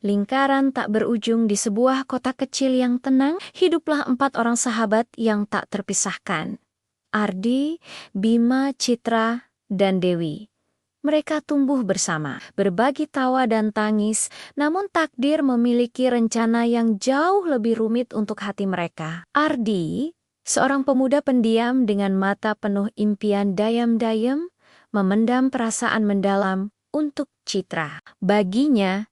Lingkaran tak berujung di sebuah kota kecil yang tenang, hiduplah 4 orang sahabat yang tak terpisahkan. Ardi, Bima, Citra, dan Dewi. Mereka tumbuh bersama, berbagi tawa dan tangis, namun takdir memiliki rencana yang jauh lebih rumit untuk hati mereka. Ardi, seorang pemuda pendiam dengan mata penuh impian dayam-dayam, memendam perasaan mendalam untuk Citra. Baginya,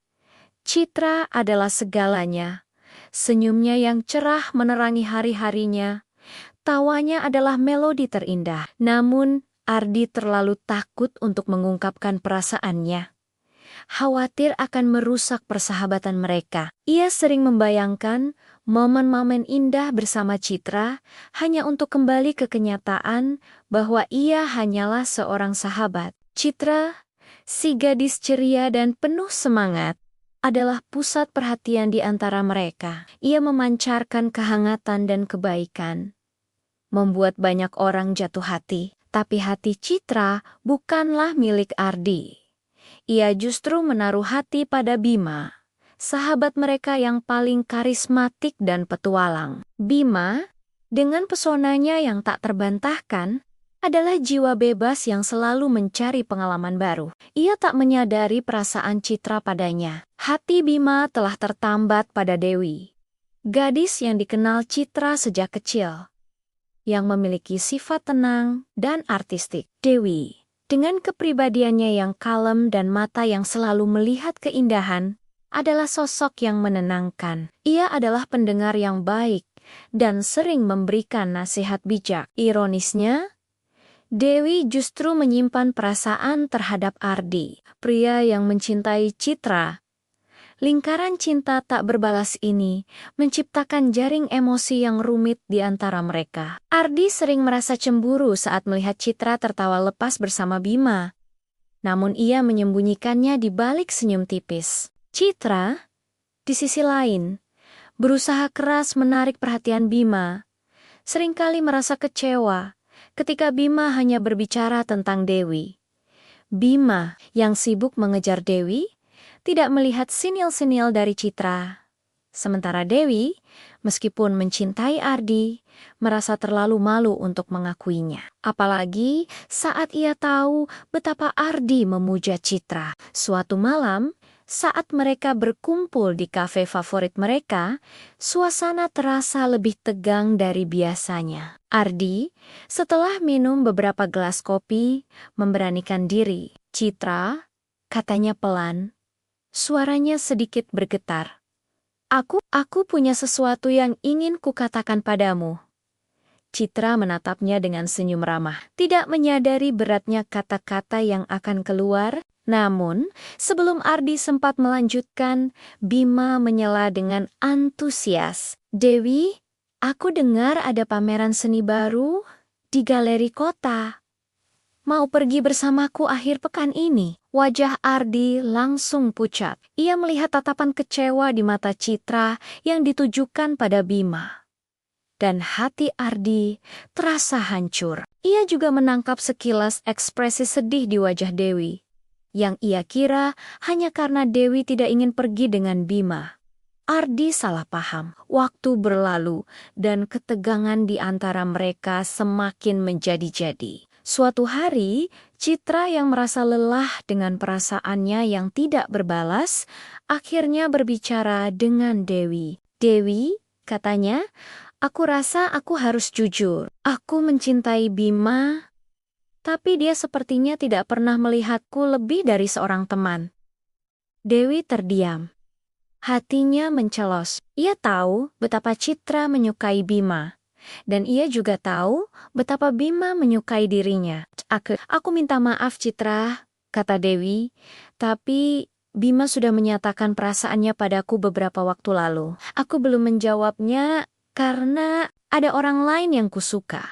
Citra adalah segalanya. Senyumnya yang cerah menerangi hari-harinya. Tawanya adalah melodi terindah. Namun, Ardi terlalu takut untuk mengungkapkan perasaannya. Khawatir akan merusak persahabatan mereka. Ia sering membayangkan momen-momen indah bersama Citra hanya untuk kembali ke kenyataan bahwa ia hanyalah seorang sahabat. Citra, si gadis ceria dan penuh semangat, adalah pusat perhatian di antara mereka. Ia memancarkan kehangatan dan kebaikan, membuat banyak orang jatuh hati. Tapi hati Citra bukanlah milik Ardi. Ia justru menaruh hati pada Bima, sahabat mereka yang paling karismatik dan petualang. Bima, dengan pesonanya yang tak terbantahkan, adalah jiwa bebas yang selalu mencari pengalaman baru. Ia tak menyadari perasaan Citra padanya. Hati Bima telah tertambat pada Dewi, gadis yang dikenal Citra sejak kecil, yang memiliki sifat tenang dan artistik. Dewi, dengan kepribadiannya yang kalem dan mata yang selalu melihat keindahan, adalah sosok yang menenangkan. Ia adalah pendengar yang baik dan sering memberikan nasihat bijak. Ironisnya, Dewi justru menyimpan perasaan terhadap Ardi, pria yang mencintai Citra. Lingkaran cinta tak berbalas ini menciptakan jaring emosi yang rumit di antara mereka. Ardi sering merasa cemburu saat melihat Citra tertawa lepas bersama Bima. Namun ia menyembunyikannya di balik senyum tipis. Citra, di sisi lain, berusaha keras menarik perhatian Bima. Seringkali merasa kecewa ketika Bima hanya berbicara tentang Dewi. Bima yang sibuk mengejar Dewi tidak melihat sinyal-sinyal dari Citra. Sementara Dewi, meskipun mencintai Ardi, merasa terlalu malu untuk mengakuinya. Apalagi saat ia tahu betapa Ardi memuja Citra. Suatu malam, saat mereka berkumpul di kafe favorit mereka, suasana terasa lebih tegang dari biasanya. Ardi, setelah minum beberapa gelas kopi, memberanikan diri. Citra, katanya pelan, suaranya sedikit bergetar. Aku punya sesuatu yang ingin kukatakan padamu. Citra menatapnya dengan senyum ramah, tidak menyadari beratnya kata-kata yang akan keluar. Namun, sebelum Ardi sempat melanjutkan, Bima menyela dengan antusias. Dewi, aku dengar ada pameran seni baru di galeri kota. Mau pergi bersamaku akhir pekan ini? Wajah Ardi langsung pucat. Ia melihat tatapan kecewa di mata Citra yang ditujukan pada Bima. Dan hati Ardi terasa hancur. Ia juga menangkap sekilas ekspresi sedih di wajah Dewi, yang ia kira hanya karena Dewi tidak ingin pergi dengan Bima. Ardi salah paham. Waktu berlalu dan ketegangan di antara mereka semakin menjadi-jadi. Suatu hari, Citra yang merasa lelah dengan perasaannya yang tidak berbalas, akhirnya berbicara dengan Dewi. Dewi, katanya, aku rasa aku harus jujur. Aku mencintai Bima, tapi dia sepertinya tidak pernah melihatku lebih dari seorang teman. Dewi terdiam. Hatinya mencelos. Ia tahu betapa Citra menyukai Bima. Dan ia juga tahu betapa Bima menyukai dirinya. Aku minta maaf Citra, kata Dewi, tapi Bima sudah menyatakan perasaannya padaku beberapa waktu lalu. Aku belum menjawabnya karena ada orang lain yang kusuka.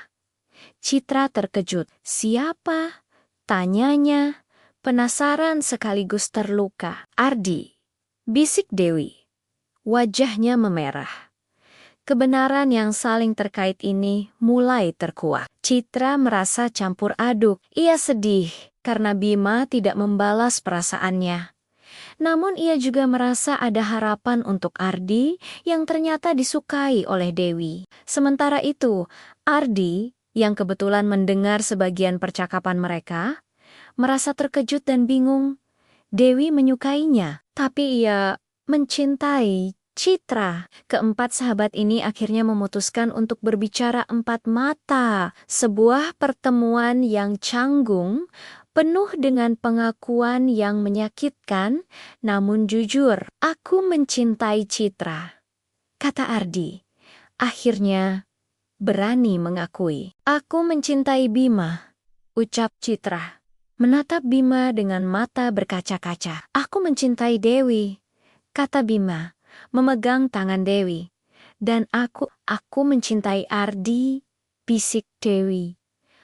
Citra terkejut. Siapa? Tanyanya, penasaran sekaligus terluka. Ardi, bisik Dewi. Wajahnya memerah. Kebenaran yang saling terkait ini mulai terkuak. Citra merasa campur aduk. Ia sedih karena Bima tidak membalas perasaannya. Namun ia juga merasa ada harapan untuk Ardi yang ternyata disukai oleh Dewi. Sementara itu, Ardi yang kebetulan mendengar sebagian percakapan mereka, merasa terkejut dan bingung. Dewi menyukainya, tapi ia mencintai Citra. Keempat sahabat ini akhirnya memutuskan untuk berbicara empat mata. Sebuah pertemuan yang canggung, penuh dengan pengakuan yang menyakitkan, namun jujur. Aku mencintai Citra, kata Ardi. Akhirnya berani mengakui. Aku mencintai Bima, ucap Citra. Menatap Bima dengan mata berkaca-kaca. Aku mencintai Dewi, kata Bima, memegang tangan Dewi. Dan aku mencintai Ardi, bisik Dewi.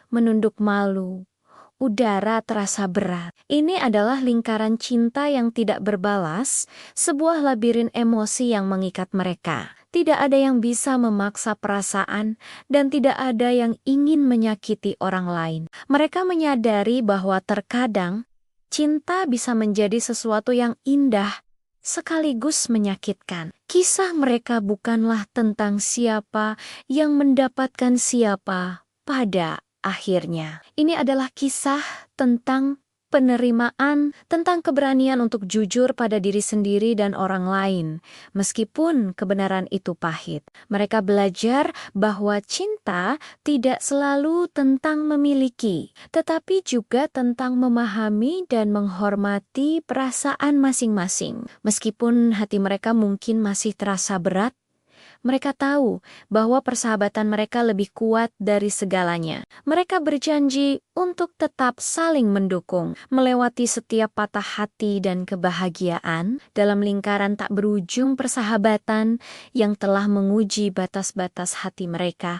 Menunduk malu. Udara terasa berat. Ini adalah lingkaran cinta yang tidak berbalas, sebuah labirin emosi yang mengikat mereka. Tidak ada yang bisa memaksa perasaan, dan tidak ada yang ingin menyakiti orang lain. Mereka menyadari bahwa terkadang cinta bisa menjadi sesuatu yang indah, sekaligus menyakitkan. Kisah mereka bukanlah tentang siapa yang mendapatkan siapa pada akhirnya. Ini adalah kisah tentang penerimaan, tentang keberanian untuk jujur pada diri sendiri dan orang lain, meskipun kebenaran itu pahit. Mereka belajar bahwa cinta tidak selalu tentang memiliki, tetapi juga tentang memahami dan menghormati perasaan masing-masing. Meskipun hati mereka mungkin masih terasa berat, mereka tahu bahwa persahabatan mereka lebih kuat dari segalanya. Mereka berjanji untuk tetap saling mendukung, melewati setiap patah hati dan kebahagiaan dalam lingkaran tak berujung persahabatan yang telah menguji batas-batas hati mereka.